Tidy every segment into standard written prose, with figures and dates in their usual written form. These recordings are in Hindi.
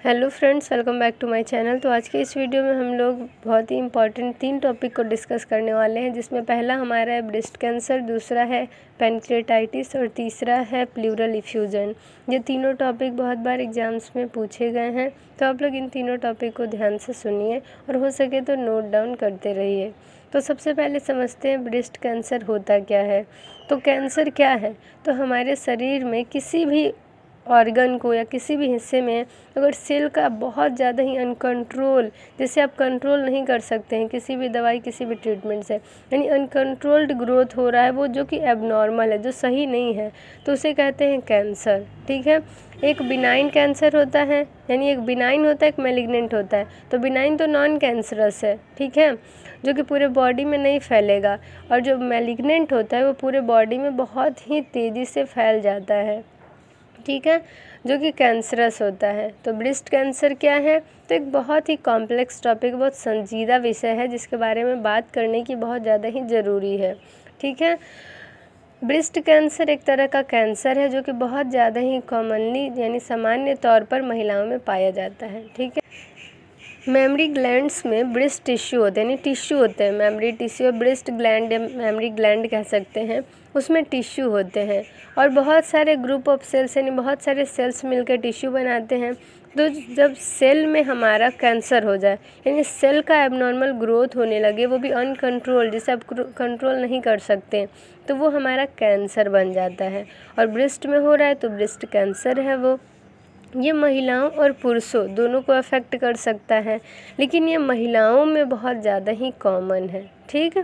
Hello friends, welcome back to my channel. तो आज के इस वीडियो में हम लोग बहुत ही इंपॉर्टेंट 3 टॉपिक को डिस्कस करने वाले हैं, जिसमें पहला हमारा है ब्रेस्ट कैंसर, दूसरा है पैनक्रेटाइटिस और तीसरा है प्लूरल इफ्यूजन। ये तीनों टॉपिक बहुत बार एग्जाम्स में पूछे गए हैं, तो आप लोग इन तीनों टॉपिक को ध्यान से सुनिए और हो सके तो नोट डाउन करते रहिए। तो सबसे पहले समझते हैं ब्रेस्ट कैंसर होता क्या है। तो कैंसर क्या है? तो हमारे शरीर में किसी भी ऑर्गन को या किसी भी हिस्से में अगर सेल का बहुत ज़्यादा ही अनकंट्रोल, जैसे आप कंट्रोल नहीं कर सकते हैं किसी भी दवाई किसी भी ट्रीटमेंट से, यानी अनकंट्रोल्ड ग्रोथ हो रहा है वो, जो कि एबनॉर्मल है, जो सही नहीं है, तो उसे कहते हैं कैंसर। ठीक है। एक बिनाइन कैंसर होता है, यानी एक बिनाइन होता है, एक मैलिग्नेंट होता है। तो बिनाइन तो नॉन कैंसरस है, ठीक है, जो कि पूरे बॉडी में नहीं फैलेगा, और जो मैलिग्नेंट होता है वो पूरे बॉडी में बहुत ही तेज़ी से फैल जाता है, ठीक है, जो कि कैंसरस होता है। तो ब्रेस्ट कैंसर क्या है? तो एक बहुत ही कॉम्प्लेक्स टॉपिक, बहुत संजीदा विषय है, जिसके बारे में बात करने की बहुत ज़्यादा ही ज़रूरी है। ठीक है। ब्रेस्ट कैंसर एक तरह का कैंसर है जो कि बहुत ज़्यादा ही कॉमनली, यानी सामान्य तौर पर महिलाओं में पाया जाता है। ठीक है। मेमरी ग्लैंड्स में ब्रेस्ट टिश्यू होते हैं, यानी टिश्यू होते हैं, मेमरी टिश्यू और ब्रेस्ट ग्लैंड या मेमरी ग्लैंड कह सकते हैं, उसमें टिश्यू होते हैं और बहुत सारे ग्रुप ऑफ सेल्स, यानी बहुत सारे सेल्स मिलकर टिश्यू बनाते हैं। तो जब सेल में हमारा कैंसर हो जाए, यानी सेल का एबनॉर्मल ग्रोथ होने लगे, वो भी अनकंट्रोल, जिसे आप कंट्रोल नहीं कर सकते, तो वो हमारा कैंसर बन जाता है। और ब्रेस्ट में हो रहा है तो ब्रेस्ट कैंसर है वो। ये महिलाओं और पुरुषों दोनों को अफेक्ट कर सकता है, लेकिन ये महिलाओं में बहुत ज़्यादा ही कॉमन है। ठीक है।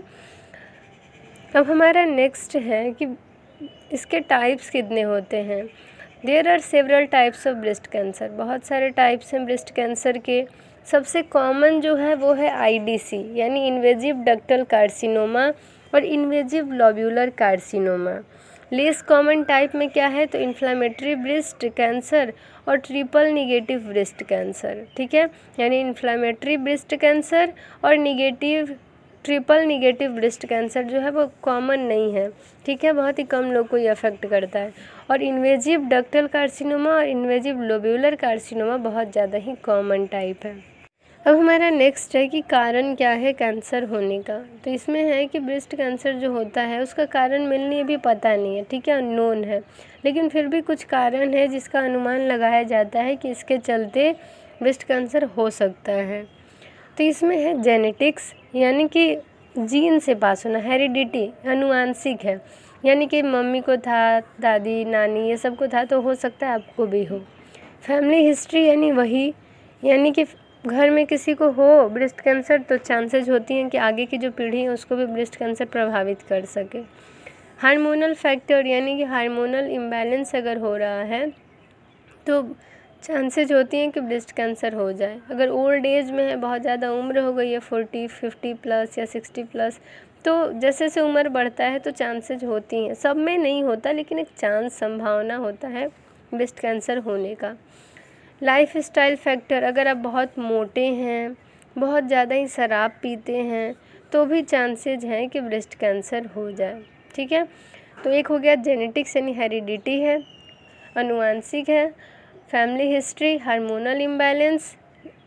अब हमारा नेक्स्ट है कि इसके टाइप्स कितने होते हैं। There are several types of breast cancer, बहुत सारे टाइप्स हैं ब्रेस्ट कैंसर के। सबसे कॉमन जो है वो है IDC, यानी इन्वेजिव डक्टल कार्सिनोमा और invasive lobular carcinoma. Less common type में क्या है? तो इन्फ्लामेटरी ब्रेस्ट कैंसर और ट्रिपल निगेटिव ब्रेस्ट कैंसर। ठीक है, यानी इन्फ्लामेटरी ब्रेस्ट कैंसर और ट्रिपल निगेटिव ब्रेस्ट कैंसर जो है वो कॉमन नहीं है। ठीक है, बहुत ही कम लोग को ये अफेक्ट करता है। और इन्वेजिव डक्टल कार्सिनोमा और इन्वेजिव लोब्यूलर कार्सिनोमा बहुत ज़्यादा ही कॉमन टाइप है। अब हमारा नेक्स्ट है कि कारण क्या है कैंसर होने का। तो इसमें है कि ब्रेस्ट कैंसर जो होता है उसका कारण मेनली अभी पता नहीं है, ठीक है, अननोन है, लेकिन फिर भी कुछ कारण है जिसका अनुमान लगाया जाता है कि इसके चलते ब्रेस्ट कैंसर हो सकता है। तो इसमें है जेनेटिक्स, यानी कि जीन से पास होना, हेरिडिटी, आनुवांशिक है, यानी कि मम्मी को था, दादी नानी ये सब को था, तो हो सकता है आपको भी हो। फैमिली हिस्ट्री, यानी वही, यानी कि घर में किसी को हो ब्रेस्ट कैंसर तो चांसेस होती हैं कि आगे की जो पीढ़ी है उसको भी ब्रेस्ट कैंसर प्रभावित कर सके। हार्मोनल फैक्टर, यानी कि हार्मोनल इम्बैलेंस अगर हो रहा है तो चांसेस होती हैं कि ब्रेस्ट कैंसर हो जाए। अगर ओल्ड एज में है, बहुत ज़्यादा उम्र हो गई है, 40, 50 प्लस या 60 प्लस, तो जैसे जैसे उम्र बढ़ता है तो चांसेस होती हैं, सब में नहीं होता लेकिन एक चांस, संभावना होता है ब्रेस्ट कैंसर होने का। लाइफ स्टाइल फैक्टर, अगर आप बहुत मोटे हैं, बहुत ज़्यादा ही शराब पीते हैं, तो भी चांसेज हैं कि ब्रेस्ट कैंसर हो जाए। ठीक है। तो एक हो गया जेनेटिक्स, यानी हेरिडिटी है, आनुवांशिक है, फैमिली हिस्ट्री, हार्मोनल इम्बैलेंस,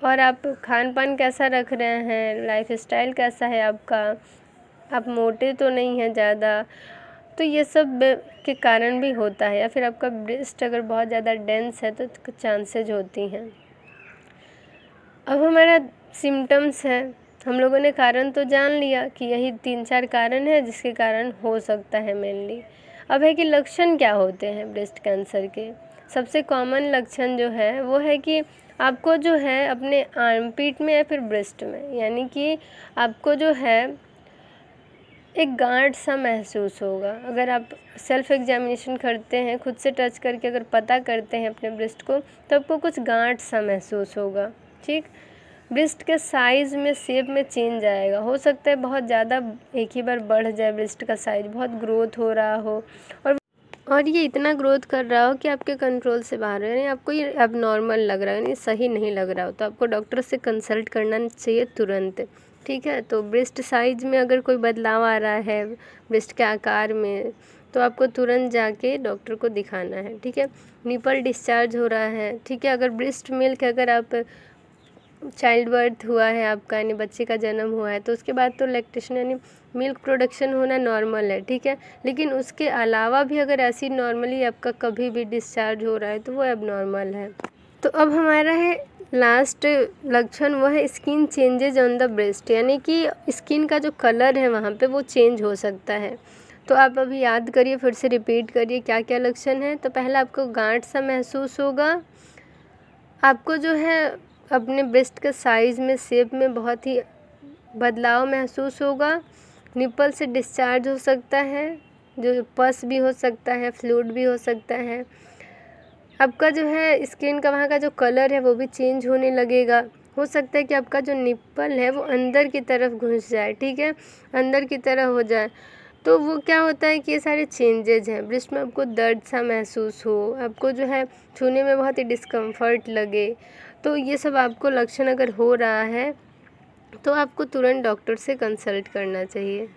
और आप खान पान कैसा रख रहे हैं, लाइफ स्टाइल कैसा है आपका, आप मोटे तो नहीं हैं ज़्यादा, तो ये सब के कारण भी होता है। या फिर आपका ब्रेस्ट अगर बहुत ज़्यादा डेंस है तो चांसेज होती हैं। अब हमारा सिम्टम्स है, हम लोगों ने कारण तो जान लिया कि यही 3-4 कारण है जिसके कारण हो सकता है मेनली। अब है कि लक्षण क्या होते हैं ब्रेस्ट कैंसर के। सबसे कॉमन लक्षण जो है वो है कि आपको जो है अपने आर्मपीट में या फिर ब्रेस्ट में, यानी कि आपको जो है एक गांठ सा महसूस होगा। अगर आप सेल्फ एग्जामिनेशन करते हैं, खुद से टच करके अगर पता करते हैं अपने ब्रेस्ट को, तो आपको कुछ गांठ सा महसूस होगा। ठीक। ब्रेस्ट के साइज़ में, शेप में चेंज आएगा, हो सकता है बहुत ज़्यादा एक ही बार बढ़ जाए ब्रेस्ट का साइज़, बहुत ग्रोथ हो रहा हो और ये इतना ग्रोथ कर रहा हो कि आपके कंट्रोल से बाहर है, यानी आपको ये एबनॉर्मल लग रहा है, यानी सही नहीं लग रहा हो, तो आपको डॉक्टर से कंसल्ट करना चाहिए तुरंत। ठीक है। तो ब्रेस्ट साइज में अगर कोई बदलाव आ रहा है, ब्रेस्ट के आकार में, तो आपको तुरंत जाके डॉक्टर को दिखाना है, ठीक है। निपल डिस्चार्ज हो रहा है, ठीक है, अगर ब्रेस्ट मिल्क, अगर आप चाइल्ड बर्थ हुआ है आपका, यानी बच्चे का जन्म हुआ है, तो उसके बाद तो लैक्टेशन यानी मिल्क प्रोडक्शन होना नॉर्मल है, ठीक है। लेकिन उसके अलावा भी अगर ऐसी नॉर्मली आपका कभी भी डिस्चार्ज हो रहा है तो वो एबनॉर्मल है। तो अब हमारा है लास्ट लक्षण, वो है skin changes on the breast, यानी कि स्किन का जो कलर है वहाँ पे वो चेंज हो सकता है। तो आप अभी याद करिए, फिर से रिपीट करिए क्या क्या लक्षण है। तो पहला, आपको गांठ सा महसूस होगा, आपको जो है अपने ब्रेस्ट के साइज़ में, शेप में बहुत ही बदलाव महसूस होगा, निपल से डिस्चार्ज हो सकता है, जो पस भी हो सकता है, फ्लूइड भी हो सकता है। आपका जो है स्किन का वहाँ का जो कलर है वो भी चेंज होने लगेगा। हो सकता है कि आपका जो निप्पल है वो अंदर की तरफ घुस जाए, ठीक है, अंदर की तरह हो जाए। तो वो क्या होता है कि ये सारे चेंजेज हैं। ब्रेस्ट में आपको दर्द सा महसूस हो, आपको जो है छूने में बहुत ही डिस्कम्फर्ट लगे, तो ये सब आपको लक्षण अगर हो रहा है तो आपको तुरंत डॉक्टर से कंसल्ट करना चाहिए।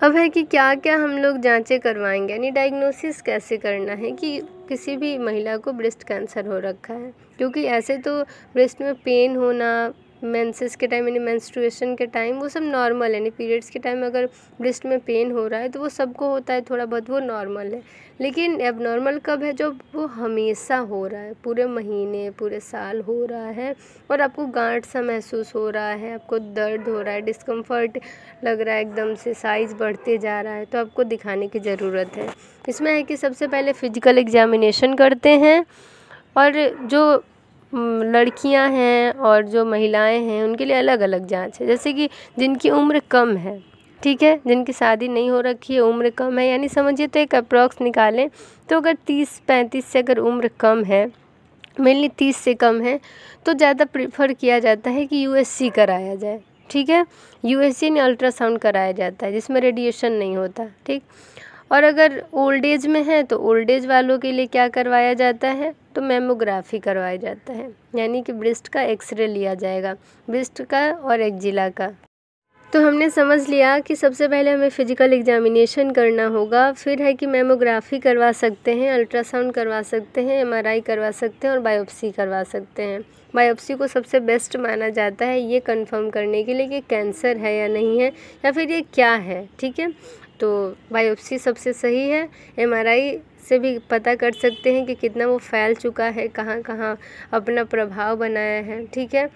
अब है कि क्या क्या हम लोग जांचें करवाएंगे, यानी डायग्नोसिस कैसे करना है कि किसी भी महिला को ब्रेस्ट कैंसर हो रखा है। क्योंकि ऐसे तो ब्रेस्ट में पेन होना मेंसेस के टाइम, यानी मेंस्ट्रुएशन के टाइम, वो सब नॉर्मल है। यानी पीरियड्स के टाइम अगर ब्रेस्ट में पेन हो रहा है तो वो सबको होता है थोड़ा बहुत, वो नॉर्मल है। लेकिन एबनॉर्मल कब है, जब वो हमेशा हो रहा है, पूरे महीने पूरे साल हो रहा है और आपको गांठ सा महसूस हो रहा है, आपको दर्द हो रहा है, डिस्कम्फर्ट लग रहा है, एकदम से साइज़ बढ़ते जा रहा है, तो आपको दिखाने की ज़रूरत है। इसमें है कि सबसे पहले फिजिकल एग्जामिनेशन करते हैं, और जो लड़कियां हैं और जो महिलाएं हैं उनके लिए अलग अलग जांच है। जैसे कि जिनकी उम्र कम है, ठीक है, जिनकी शादी नहीं हो रखी है, उम्र कम है, यानी समझिए तो एक अप्रॉक्स निकालें तो अगर 30-35 से अगर उम्र कम है, मेनली 30 से कम है, तो ज़्यादा प्रेफर किया जाता है कि यूएससी कराया जाए, ठीक है। यूएससी यानी अल्ट्रासाउंड कराया जाता है जिसमें रेडिएशन नहीं होता, ठीक। और अगर ओल्ड एज में है तो ओल्ड एज वालों के लिए क्या करवाया जाता है, तो मेमोग्राफी करवाया जाता है, यानी कि ब्रेस्ट का एक्सरे लिया जाएगा, ब्रेस्ट का और एक्जिला का। तो हमने समझ लिया कि सबसे पहले हमें फिजिकल एग्जामिनेशन करना होगा, फिर है कि मेमोग्राफी करवा सकते हैं, अल्ट्रासाउंड करवा सकते हैं, एमआरआई करवा सकते हैं और बायोप्सी करवा सकते हैं। बायोप्सी को सबसे बेस्ट माना जाता है ये कंफर्म करने के लिए कि कैंसर है या नहीं है, या फिर ये क्या है, ठीक है। तो बायोप्सी सबसे सही है। एमआरआई से भी पता कर सकते हैं कि कितना वो फैल चुका है, कहाँ कहाँ अपना प्रभाव बनाया है, ठीक है।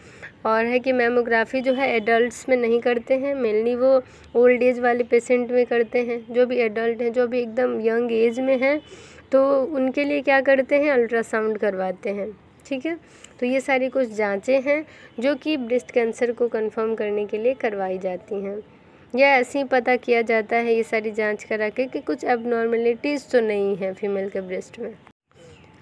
और है कि मेमोग्राफी जो है एडल्ट्स में नहीं करते हैं, मेनली वो ओल्ड एज वाले पेशेंट में करते हैं। जो भी एडल्ट हैं, जो भी एकदम यंग एज में हैं, तो उनके लिए क्या करते हैं, अल्ट्रासाउंड करवाते हैं, ठीक है। तो ये सारी कुछ जांचें हैं जो कि ब्रेस्ट कैंसर को कंफर्म करने के लिए करवाई जाती हैं, या ऐसे ही पता किया जाता है ये सारी जांच करा के कि कुछ एबनॉर्मलिटीज़ तो नहीं है फीमेल के ब्रेस्ट में।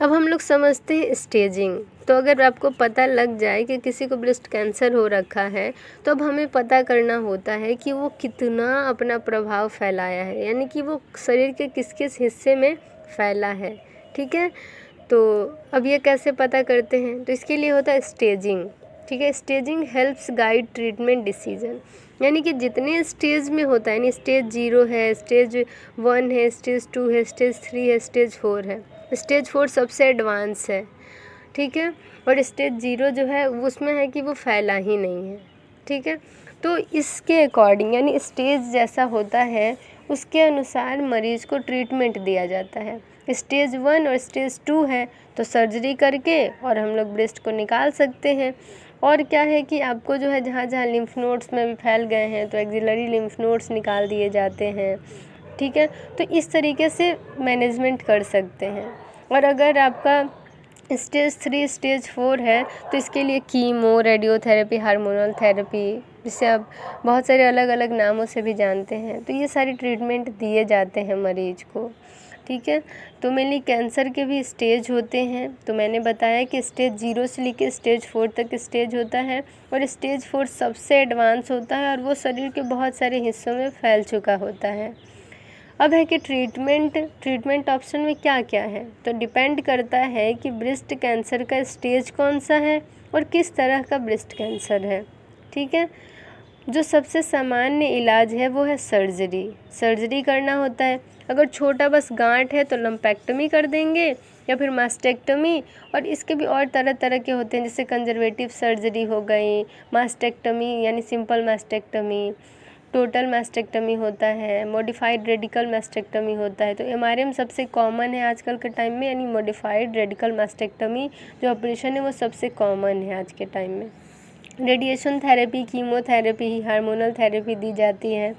अब हम लोग समझते हैं स्टेजिंग। तो अगर आपको पता लग जाए कि किसी को ब्रेस्ट कैंसर हो रखा है, तो अब हमें पता करना होता है कि वो कितना अपना प्रभाव फैलाया है, यानी कि वो शरीर के किस किस हिस्से में फैला है, ठीक है। तो अब ये कैसे पता करते हैं, तो इसके लिए होता है स्टेजिंग, ठीक है। Staging helps guide treatment decision, यानी कि जितने स्टेज में होता है, यानी स्टेज 0 है, स्टेज 1 है, स्टेज 2 है, स्टेज 3 है, स्टेज 4 है। स्टेज 4 सबसे एडवांस है, ठीक है। और स्टेज 0 जो है उसमें है कि वो फैला ही नहीं है, ठीक है। तो इसके अकॉर्डिंग, यानी स्टेज जैसा होता है उसके अनुसार मरीज़ को ट्रीटमेंट दिया जाता है। स्टेज 1 और स्टेज 2 है तो सर्जरी करके और हम लोग ब्रेस्ट को निकाल सकते हैं। और क्या है कि आपको जो है जहाँ जहाँ लिम्फ नोड्स में भी फैल गए हैं तो एक्सिलरी लिम्फ नोड्स निकाल दिए जाते हैं, ठीक है। तो इस तरीके से मैनेजमेंट कर सकते हैं। और अगर आपका स्टेज 3 स्टेज 4 है तो इसके लिए कीमो, रेडियोथेरेपी, हार्मोनल थेरेपी, जिसे आप बहुत सारे अलग अलग नामों से भी जानते हैं, तो ये सारी ट्रीटमेंट दिए जाते हैं मरीज को, ठीक है। तो मेनली कैंसर के भी स्टेज होते हैं। तो मैंने बताया कि स्टेज 0 से लेकर स्टेज 4 तक स्टेज होता है, और स्टेज 4 सबसे एडवांस होता है और वो शरीर के बहुत सारे हिस्सों में फैल चुका होता है। अब है कि ट्रीटमेंट ऑप्शन में क्या क्या है, तो डिपेंड करता है कि ब्रेस्ट कैंसर का स्टेज कौन सा है और किस तरह का ब्रेस्ट कैंसर है, ठीक है। जो सबसे सामान्य इलाज है वो है सर्जरी करना होता है। अगर छोटा बस गांठ है तो लंपेक्टमी कर देंगे या फिर मास्टेक्टमी। और इसके भी और तरह तरह के होते हैं, जैसे कंजर्वेटिव सर्जरी हो गई, मास्टेक्टमी यानी सिंपल मास्टेक्टमी, टोटल मास्टेक्टमी होता है, मॉडिफाइड रेडिकल मास्टेक्टमी होता है। तो एमआरएम सबसे कॉमन है आजकल के टाइम में, यानी मॉडिफाइड रेडिकल मास्टेक्टमी जो ऑपरेशन है वो सबसे कॉमन है आज के टाइम में। Radiation therapy, chemotherapy, hormonal therapy दी जाती है,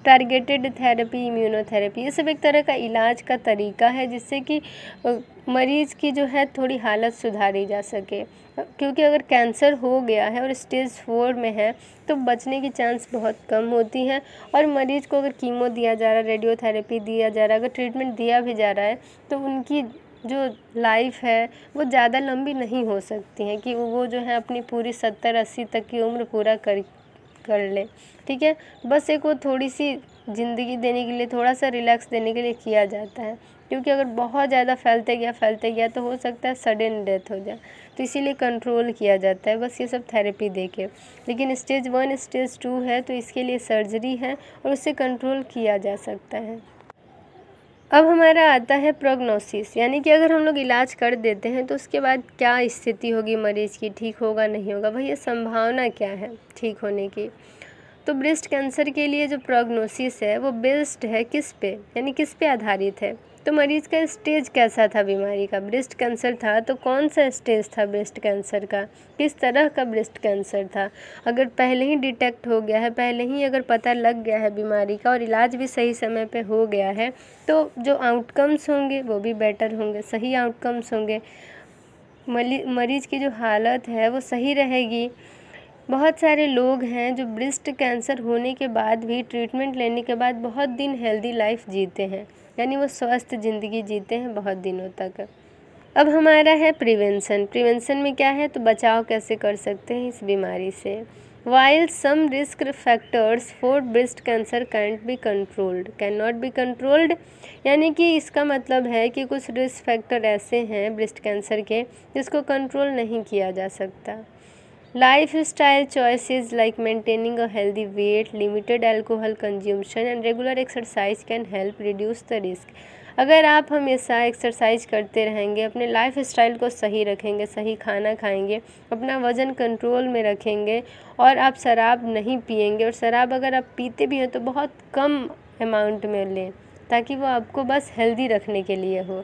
टारगेटेड थेरेपी, इम्यूनोथेरेपी, ये सब एक तरह का इलाज का तरीका है जिससे कि मरीज़ की जो है थोड़ी हालत सुधारी जा सके। क्योंकि अगर कैंसर हो गया है और स्टेज 4 में है तो बचने की चांस बहुत कम होती है। और मरीज़ को अगर कीमो दिया जा रहा है, रेडियोथेरेपी दिया जा रहा है, अगर ट्रीटमेंट दिया भी जा रहा है तो उनकी जो लाइफ है वो ज़्यादा लंबी नहीं हो सकती है कि वो जो है अपनी पूरी 70-80 तक की उम्र पूरा कर ले। ठीक है, बस एक वो थोड़ी सी ज़िंदगी देने के लिए, थोड़ा सा रिलैक्स देने के लिए किया जाता है। क्योंकि अगर बहुत ज़्यादा फैलते गया तो हो सकता है सडन डेथ हो जाए, तो इसीलिए कंट्रोल किया जाता है बस ये सब थेरेपी देके। लेकिन स्टेज 1 स्टेज 2 है तो इसके लिए सर्जरी है और उससे कंट्रोल किया जा सकता है। अब हमारा आता है प्रोग्नोसिस, यानी कि अगर हम लोग इलाज कर देते हैं तो उसके बाद क्या स्थिति होगी मरीज़ की, ठीक होगा नहीं होगा, भैया संभावना क्या है ठीक होने की। तो ब्रेस्ट कैंसर के लिए जो प्रोग्नोसिस है वो बेस्ड है किस पे, यानी किस पे आधारित है। तो मरीज़ का स्टेज कैसा था बीमारी का, ब्रेस्ट कैंसर था तो कौन सा स्टेज था ब्रेस्ट कैंसर का, किस तरह का ब्रेस्ट कैंसर था। अगर पहले ही डिटेक्ट हो गया है, पहले ही अगर पता लग गया है बीमारी का और इलाज भी सही समय पे हो गया है तो जो आउटकम्स होंगे वो भी बेटर होंगे, सही आउटकम्स होंगे, मरीज़ की जो हालत है वो सही रहेगी। बहुत सारे लोग हैं जो ब्रेस्ट कैंसर होने के बाद भी ट्रीटमेंट लेने के बाद बहुत दिन हेल्दी लाइफ जीते हैं, यानी वो स्वस्थ ज़िंदगी जीते हैं बहुत दिनों तक। अब हमारा है प्रिवेंशन में क्या है, तो बचाव कैसे कर सकते हैं इस बीमारी से। While some risk factors for breast cancer can not be controlled, यानी कि इसका मतलब है कि कुछ रिस्क फैक्टर ऐसे हैं ब्रेस्ट कैंसर के जिसको कंट्रोल नहीं किया जा सकता। Lifestyle choices like maintaining a healthy weight, limited alcohol consumption and regular exercise can help reduce the risk। अगर आप हमेशा एक्सरसाइज करते रहेंगे, अपने लाइफ स्टाइल को सही रखेंगे, सही खाना खाएंगे, अपना वज़न कंट्रोल में रखेंगे और आप शराब नहीं पिएंगे, और शराब अगर आप पीते भी हैं तो बहुत कम अमाउंट में लें ताकि वो आपको बस हेल्दी रखने के लिए हो।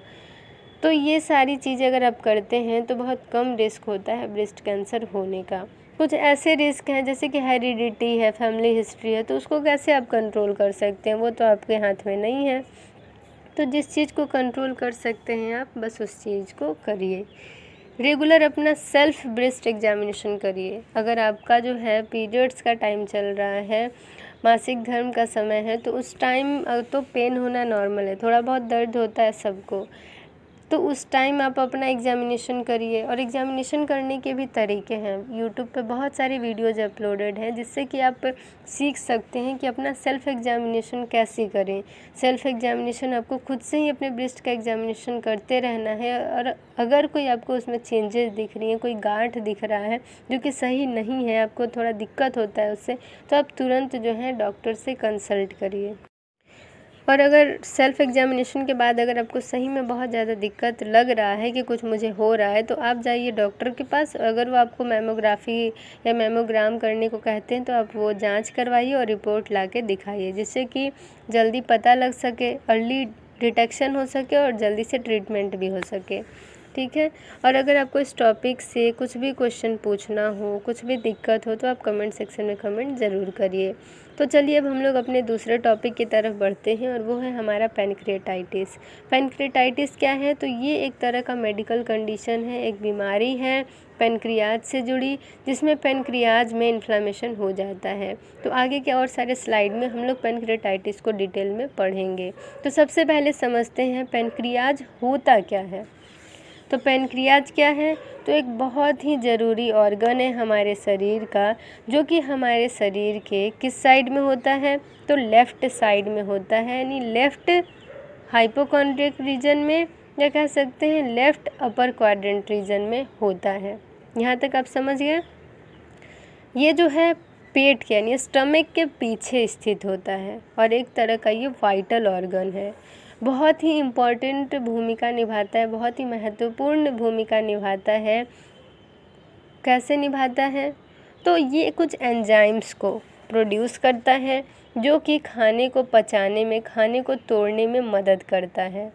तो ये सारी चीज़ें अगर आप करते हैं तो बहुत कम रिस्क होता है ब्रेस्ट कैंसर होने का। कुछ ऐसे रिस्क हैं जैसे कि हेरिडिटी है, फैमिली हिस्ट्री है, तो उसको कैसे आप कंट्रोल कर सकते हैं, वो तो आपके हाथ में नहीं है। तो जिस चीज़ को कंट्रोल कर सकते हैं आप बस उस चीज़ को करिए। रेगुलर अपना सेल्फ ब्रेस्ट एग्जामिनेशन करिए। अगर आपका जो है पीरियड्स का टाइम चल रहा है, मासिक धर्म का समय है, तो उस टाइम तो पेन होना नॉर्मल है, थोड़ा बहुत दर्द होता है सबको, तो उस टाइम आप अपना एग्जामिनेशन करिए। और एग्जामिनेशन करने के भी तरीके हैं, यूट्यूब पे बहुत सारे वीडियोज़ अपलोडेड हैं जिससे कि आप सीख सकते हैं कि अपना सेल्फ एग्जामिनेशन कैसे करें। सेल्फ एग्जामिनेशन आपको खुद से ही अपने ब्रेस्ट का एग्जामिनेशन करते रहना है, और अगर कोई आपको उसमें चेंजेस दिख रही हैं, कोई गांठ दिख रहा है जो कि सही नहीं है, आपको थोड़ा दिक्कत होता है उससे, तो आप तुरंत जो है डॉक्टर से कंसल्ट करिए। और अगर सेल्फ एग्जामिनेशन के बाद अगर आपको सही में बहुत ज़्यादा दिक्कत लग रहा है कि कुछ मुझे हो रहा है, तो आप जाइए डॉक्टर के पास। अगर वो आपको मैमोग्राफी या मैमोग्राम करने को कहते हैं तो आप वो जांच करवाइए और रिपोर्ट लाके दिखाइए, जिससे कि जल्दी पता लग सके, अर्ली डिटेक्शन हो सके और जल्दी से ट्रीटमेंट भी हो सके। ठीक है, और अगर आपको इस टॉपिक से कुछ भी क्वेश्चन पूछना हो, कुछ भी दिक्कत हो, तो आप कमेंट सेक्शन में कमेंट ज़रूर करिए। तो चलिए अब हम लोग अपने दूसरे टॉपिक की तरफ बढ़ते हैं, और वो है हमारा पैनक्रिएटाइटिस। पैनक्रिएटाइटिस क्या है, तो ये एक तरह का मेडिकल कंडीशन है, एक बीमारी है पैनक्रियाज से जुड़ी, जिसमें पैनक्रियाज में इन्फ्लेमेशन हो जाता है। तो आगे के और सारे स्लाइड में हम लोग पैनक्रिएटाइटिस को डिटेल में पढ़ेंगे। तो सबसे पहले समझते हैं पैनक्रियाज होता क्या है। तो पैनक्रियाज क्या है, तो एक बहुत ही ज़रूरी ऑर्गन है हमारे शरीर का, जो कि हमारे शरीर के किस साइड में होता है, तो लेफ़्ट साइड में होता है, यानी लेफ़्ट हाइपोकॉन्ड्रिक रीजन में, या कह सकते हैं लेफ़्ट अपर क्वाड्रेंट रीजन में होता है। यहाँ तक आप समझ गए। ये जो है पेट के यानी स्टमक के पीछे स्थित होता है और एक तरह का ये वाइटल ऑर्गन है। बहुत ही इम्पॉर्टेंट भूमिका निभाता है, बहुत ही महत्वपूर्ण भूमिका निभाता है। कैसे निभाता है? तो ये कुछ एंजाइम्स को प्रोड्यूस करता है जो कि खाने को पचाने में, खाने को तोड़ने में मदद करता है।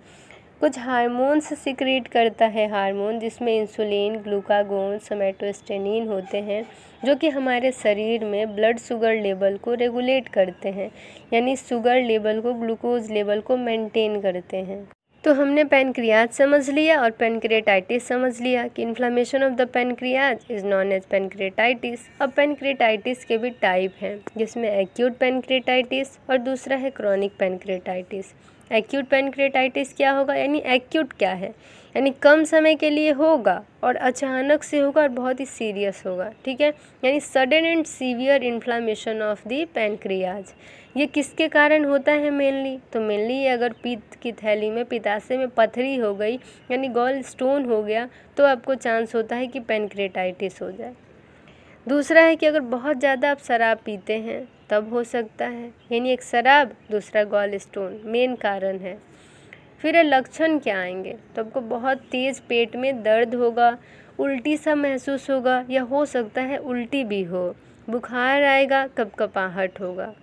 कुछ हार्मोन्स सिक्रीट करता है, हार्मोन जिसमें इंसुलिन, ग्लूकागोन, सोमेटोस्टेनिन होते हैं, जो कि हमारे शरीर में ब्लड शुगर लेवल को रेगुलेट करते हैं, यानी शुगर लेवल को, ग्लूकोज लेवल को मेंटेन करते हैं। तो हमने पैनक्रियाज समझ लिया और पैनक्रियाटाइटिस समझ लिया कि inflammation of the pancreas is known as pancreatitis. अब पैनक्रियाटाइटिस के भी टाइप हैं, जिसमें एक्यूट पैनक्रियाटाइटिस और दूसरा है क्रॉनिक पैनक्रियाटाइटिस। एक्यूट पैनक्रियाटाइटिस क्या होगा, यानी एक्यूट क्या है, यानी कम समय के लिए होगा और अचानक से होगा और बहुत ही सीरियस होगा, ठीक है, यानी sudden and severe inflammation of the pancreas. ये किसके कारण होता है मेनली? तो मेनली अगर पित्त की थैली में, पित्ताशय में पथरी हो गई, यानी गॉल स्टोन हो गया, तो आपको चांस होता है कि पैनक्रियाटाइटिस हो जाए। दूसरा है कि अगर बहुत ज़्यादा आप शराब पीते हैं तब हो सकता है, यानी एक शराब, दूसरा गॉल स्टोन मेन कारण है। फिर लक्षण क्या आएंगे? तो आपको बहुत तेज़ पेट में दर्द होगा, उल्टी सा महसूस होगा, या हो सकता है उल्टी भी हो, बुखार आएगा, कपकपाहट होगा।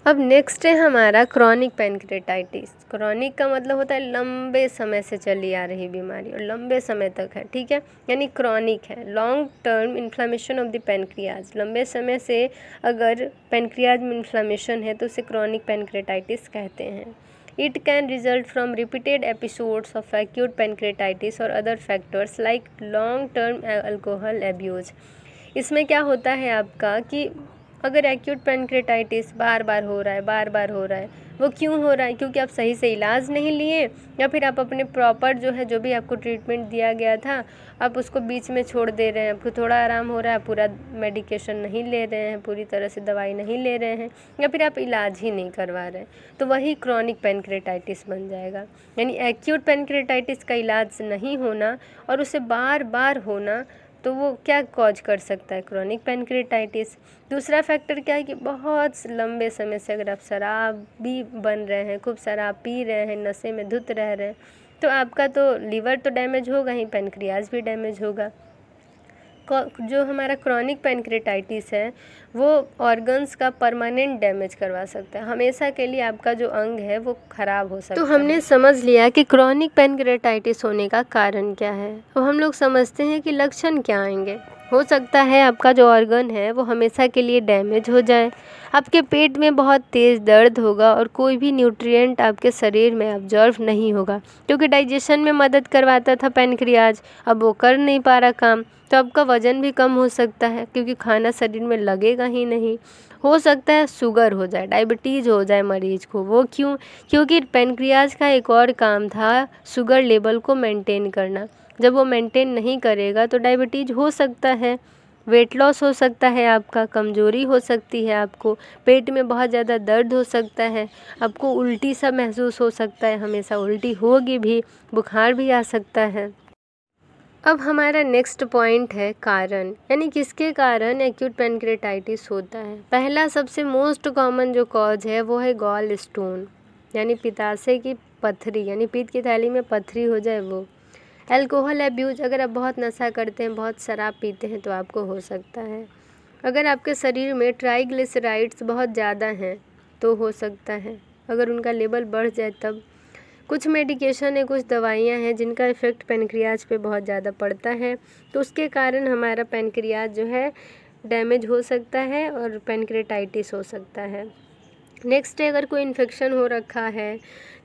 अब नेक्स्ट है हमारा क्रॉनिक पैनक्रियाटाइटिस। क्रॉनिक का मतलब होता है लंबे समय से चली आ रही बीमारी और लंबे समय तक है, ठीक है, यानी क्रॉनिक है। Long term inflammation of the pancreas, लंबे समय से अगर पैनक्रियाज में इन्फ्लामेशन है तो उसे क्रॉनिक पैनक्रियाटाइटिस कहते हैं। It can result from repeated episodes of acute pancreatitis और other factors like long term alcohol abuse. इसमें क्या होता है आपका कि अगर एक्यूट पैनक्रियाटाइटिस बार बार हो रहा है, वो क्यों हो रहा है? क्योंकि आप सही से इलाज नहीं लिए, या फिर आप अपने प्रॉपर जो भी आपको ट्रीटमेंट दिया गया था, आप उसको बीच में छोड़ दे रहे हैं। आपको थोड़ा आराम हो रहा है, पूरा मेडिकेशन नहीं ले रहे हैं, पूरी तरह से दवाई नहीं ले रहे हैं, या फिर आप इलाज ही नहीं करवा रहे हैं, तो वही क्रॉनिक पैनक्रियाटाइटिस बन जाएगा। यानी एक्यूट पैनक्रियाटाइटिस का इलाज नहीं होना और उसे बार बार होना, तो वो क्या कॉज कर सकता है? Chronic pancreatitis. दूसरा फैक्टर क्या है कि बहुत लंबे समय से अगर आप शराबी बन रहे हैं, खूब शराब पी रहे हैं, नशे में धुत रह रहे हैं, तो आपका तो लीवर तो डैमेज होगा ही, पैनक्रियाज भी डैमेज होगा। जो हमारा क्रॉनिक पैनक्रियाटाइटिस है वो ऑर्गन्स का परमानेंट डैमेज करवा सकता है, हमेशा के लिए आपका जो अंग है वो खराब हो सकता है। तो हमने समझ लिया कि क्रॉनिक पैनक्रियाटाइटिस होने का कारण क्या है। अब हम लोग समझते हैं कि लक्षण क्या आएंगे। हो सकता है आपका जो ऑर्गन है वो हमेशा के लिए डैमेज हो जाए, आपके पेट में बहुत तेज़ दर्द होगा और कोई भी न्यूट्रिएंट आपके शरीर में ऑब्जर्व नहीं होगा, क्योंकि डाइजेशन में मदद करवाता था पैनक्रियाज, अब वो कर नहीं पा रहा काम, तो आपका वज़न भी कम हो सकता है क्योंकि खाना शरीर में लगेगा ही नहीं। हो सकता है शुगर हो जाए, डायबिटीज़ हो जाए मरीज को। वो क्यों? क्योंकि पैनक्रियाज का एक और काम था शुगर लेवल को मेंटेन करना। जब वो मेंटेन नहीं करेगा तो डायबिटीज़ हो सकता है, वेट लॉस हो सकता है, आपका कमज़ोरी हो सकती है, आपको पेट में बहुत ज़्यादा दर्द हो सकता है, आपको उल्टी सा महसूस हो सकता है, हमेशा उल्टी होगी भी, बुखार भी आ सकता है। अब हमारा नेक्स्ट पॉइंट है कारण, यानी किसके कारण एक्यूट पैनक्रियाटाइटिस होता है। पहला सबसे मोस्ट कॉमन जो कॉज है वो है गॉल स्टोन, यानी पित्ताशय की पथरी, यानी पित्त की थैली में पथरी हो जाए वो। अल्कोहल एब्यूज, अगर आप बहुत नशा करते हैं, बहुत शराब पीते हैं तो आपको हो सकता है। अगर आपके शरीर में ट्राइग्लिसराइड्स बहुत ज़्यादा हैं तो हो सकता है, अगर उनका लेवल बढ़ जाए तब। कुछ मेडिकेशन है, कुछ दवाइयाँ हैं जिनका इफ़ेक्ट पैनक्रियाज पे बहुत ज़्यादा पड़ता है, तो उसके कारण हमारा पैनक्रियाज जो है डैमेज हो सकता है और पैनक्रियाटाइटिस हो सकता है। नेक्स्ट है अगर कोई इन्फेक्शन हो रखा है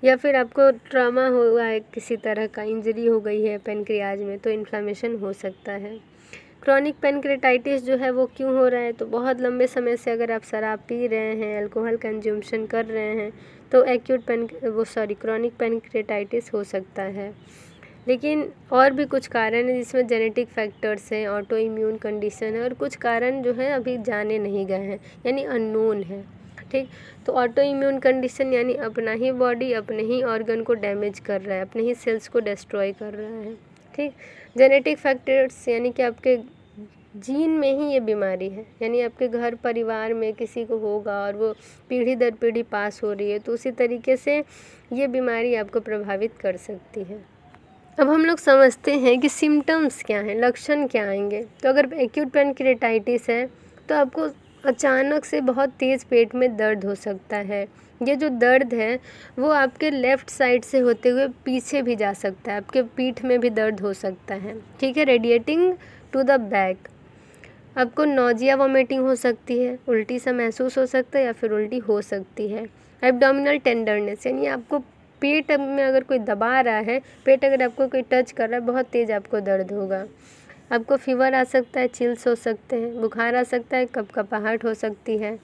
या फिर आपको ट्रॉमा हुआ है, किसी तरह का इंजरी हो गई है पैनक्रियाज में, तो इन्फ्लामेशन हो सकता है। क्रॉनिक पैनक्रियाटाइटिस जो है वो क्यों हो रहा है? तो बहुत लंबे समय से अगर आप शराब पी रहे हैं, अल्कोहल कंज्यूमशन कर रहे हैं, तो क्रॉनिक पैनक्रियाटाइटिस हो सकता है। लेकिन और भी कुछ कारण हैं जिसमें जेनेटिक फैक्टर्स हैं, ऑटो इम्यून कंडीशन है, और कुछ कारण जो है अभी जाने नहीं गए हैं, यानी अननोन है। ठीक, तो ऑटो इम्यून कंडीशन यानी अपना ही बॉडी अपने ही ऑर्गन को डैमेज कर रहा है, अपने ही सेल्स को डिस्ट्रॉय कर रहा है। ठीक, जेनेटिक फैक्टर्स यानी कि आपके जीन में ही ये बीमारी है, यानी आपके घर परिवार में किसी को होगा और वो पीढ़ी दर पीढ़ी पास हो रही है, तो उसी तरीके से ये बीमारी आपको प्रभावित कर सकती है। अब हम लोग समझते हैं कि सिम्टम्स क्या हैं, लक्षण क्या आएंगे। तो अगर एक्यूट पैनक्रेटाइटिस है तो आपको अचानक से बहुत तेज़ पेट में दर्द हो सकता है। ये जो दर्द है वो आपके लेफ़्ट साइड से होते हुए पीछे भी जा सकता है, आपके पीठ में भी दर्द हो सकता है, ठीक है, रेडिएटिंग टू द बैक। आपको नोजिया वॉमिटिंग हो सकती है, उल्टी सा महसूस हो सकता है या फिर उल्टी हो सकती है। एब्डोमिनल टेंडरनेस, यानी आपको पेट में अगर कोई दबा रहा है, पेट अगर आपको कोई टच कर रहा है, बहुत तेज़ आपको दर्द होगा। आपको फीवर आ सकता है, चिल्स हो सकते हैं, बुखार आ सकता है, कपकपाहट हो सकती है।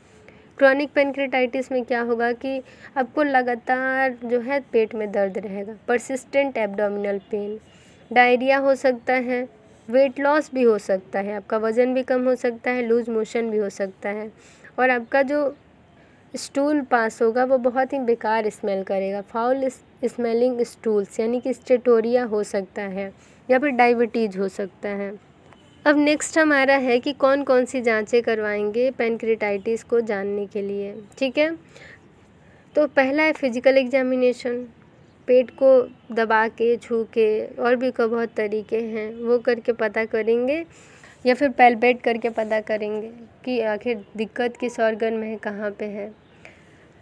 क्रॉनिक पैनक्रेटाइटिस में क्या होगा कि आपको लगातार जो है पेट में दर्द रहेगा, परसिस्टेंट एब्डोमिनल पेन, डायरिया हो सकता है, वेट लॉस भी हो सकता है, आपका वज़न भी कम हो सकता है, लूज मोशन भी हो सकता है, और आपका जो स्टूल पास होगा वो बहुत ही बेकार स्मेल करेगा, फाउल स्मेलिंग स्टूल्स, यानी कि स्टेटोरिया हो सकता है या फिर डायबिटीज़ हो सकता है। अब नेक्स्ट हमारा है कि कौन कौन सी जांचें करवाएंगे पैनक्रेटाइटिस को जानने के लिए, ठीक है। तो पहला है फिजिकल एग्जामिनेशन, पेट को दबा के, छू के, और भी बहुत तरीके हैं वो करके पता करेंगे, या फिर पैल्पेट करके पता करेंगे कि आखिर दिक्कत किस ऑर्गन में है, कहाँ पे है।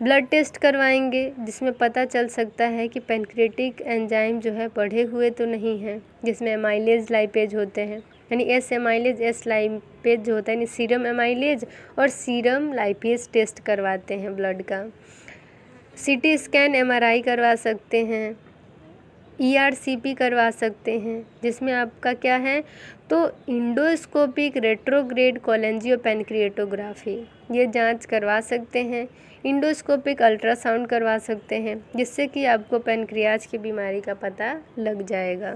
ब्लड टेस्ट करवाएंगे जिसमें पता चल सकता है कि पैनक्रेटिक एंजाइम जो है बढ़े हुए तो नहीं हैं, जिसमें एमाइलेज लाइपेज होते हैं, यानी एस एमाइलेज एस लाइपेज जो होता है, यानी सीरम एमाइलेज और सीरम लाइपेज टेस्ट करवाते हैं ब्लड का। सीटी स्कैन, एमआरआई करवा सकते हैं, ईआरसीपी करवा सकते हैं, जिसमें आपका क्या है तो इंडोस्कोपिक रेट्रोग्रेड कोलेंजियोपेनक्रिएटोग्राफी, ये जांच करवा सकते हैं। इंडोस्कोपिक अल्ट्रासाउंड करवा सकते हैं, जिससे कि आपको पैनक्रियाज की बीमारी का पता लग जाएगा।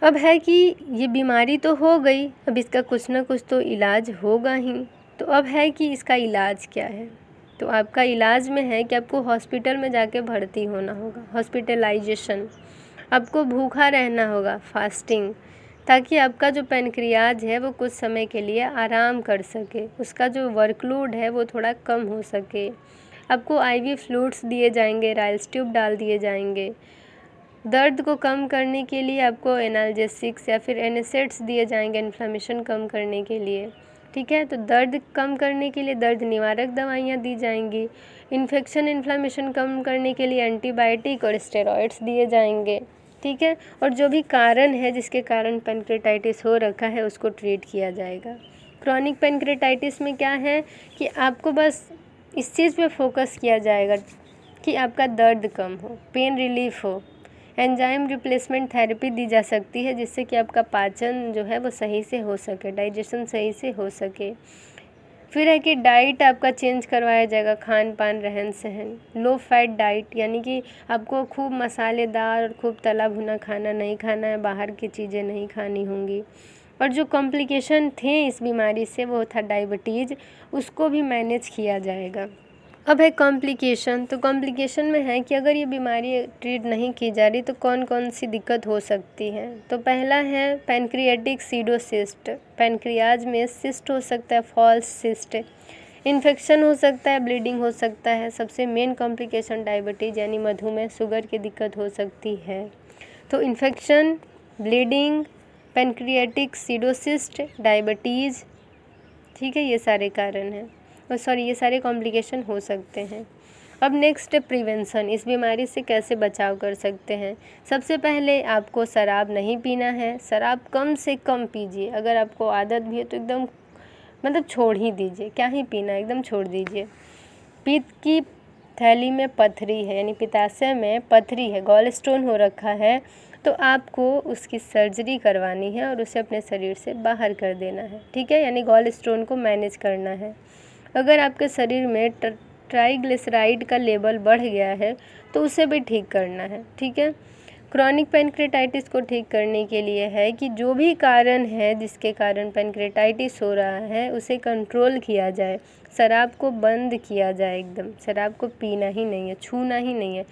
अब है कि ये बीमारी तो हो गई, अब इसका कुछ ना कुछ तो इलाज होगा ही। तो अब है कि इसका इलाज क्या है। तो आपका इलाज में है कि आपको हॉस्पिटल में जाके भर्ती होना होगा, हॉस्पिटलाइजेशन। आपको भूखा रहना होगा, फास्टिंग, ताकि आपका जो पैनक्रियाज है वो कुछ समय के लिए आराम कर सके, उसका जो वर्कलोड है वो थोड़ा कम हो सके। आपको आईवी फ्लूइड्स दिए जाएंगे, राइल्स ट्यूब डाल दिए जाएंगे। दर्द को कम करने के लिए आपको एनाल्जेसिक्स या फिर एनेसेट्स दिए जाएंगे इन्फ्लेमेशन कम करने के लिए, ठीक है। तो दर्द कम करने के लिए दर्द निवारक दवाइयाँ दी जाएंगी। इन्फेक्शन इन्फ्लेमेशन कम करने के लिए एंटीबायोटिक और स्टेरॉइड्स दिए जाएंगे, ठीक है। और जो भी कारण है जिसके कारण पैनक्रेटाइटिस हो रखा है उसको ट्रीट किया जाएगा। क्रॉनिक पैनक्रेटाइटिस में क्या है कि आपको बस इस चीज़ पे फोकस किया जाएगा कि आपका दर्द कम हो, पेन रिलीफ हो। एंजाइम रिप्लेसमेंट थेरेपी दी जा सकती है जिससे कि आपका पाचन जो है वो सही से हो सके, डाइजेशन सही से हो सके। फिर है कि डाइट आपका चेंज करवाया जाएगा, खान पान, रहन सहन, लो फैट डाइट, यानी कि आपको खूब मसालेदार और खूब तला भुना खाना नहीं खाना है, बाहर की चीज़ें नहीं खानी होंगी। और जो कॉम्प्लिकेशन थे इस बीमारी से वो था डायबिटीज़, उसको भी मैनेज किया जाएगा। अब है कॉम्प्लिकेशन। तो कॉम्प्लिकेशन में है कि अगर ये बीमारी ट्रीट नहीं की जा रही तो कौन कौन सी दिक्कत हो सकती है। तो पहला है पैनक्रियाटिक सीडोसिस्ट, पैनक्रियाज में सिस्ट हो सकता है, फॉल्स सिस्ट, इन्फेक्शन हो सकता है, ब्लीडिंग हो सकता है। सबसे मेन कॉम्प्लिकेशन डायबिटीज़ यानी मधुमेह, शुगर की दिक्कत हो सकती है। तो इन्फेक्शन, ब्लीडिंग, पैनक्रियाटिक सीडोसिस्ट, डायबिटीज़, ठीक है, ये सारे कारण हैं, ये सारे कॉम्प्लिकेशन हो सकते हैं। अब नेक्स्ट है प्रिवेंशन, इस बीमारी से कैसे बचाव कर सकते हैं। सबसे पहले आपको शराब नहीं पीना है, शराब कम से कम पीजिए। अगर आपको आदत भी है तो एकदम छोड़ ही दीजिए, क्या ही पीना, एकदम छोड़ दीजिए। पित्त की थैली में पथरी है, यानी पित्ताशय में पथरी है, गॉल स्टोन हो रखा है, तो आपको उसकी सर्जरी करवानी है और उसे अपने शरीर से बाहर कर देना है, ठीक है, यानी गॉल स्टोन को मैनेज करना है। अगर आपके शरीर में ट्राइग्लिसराइड का लेवल बढ़ गया है तो उसे भी ठीक करना है, ठीक है। क्रॉनिक पैनक्रेटाइटिस को ठीक करने के लिए है कि जो भी कारण है जिसके कारण पैनक्रेटाइटिस हो रहा है उसे कंट्रोल किया जाए, शराब को बंद किया जाए, एकदम शराब को पीना ही नहीं है, छूना ही नहीं है।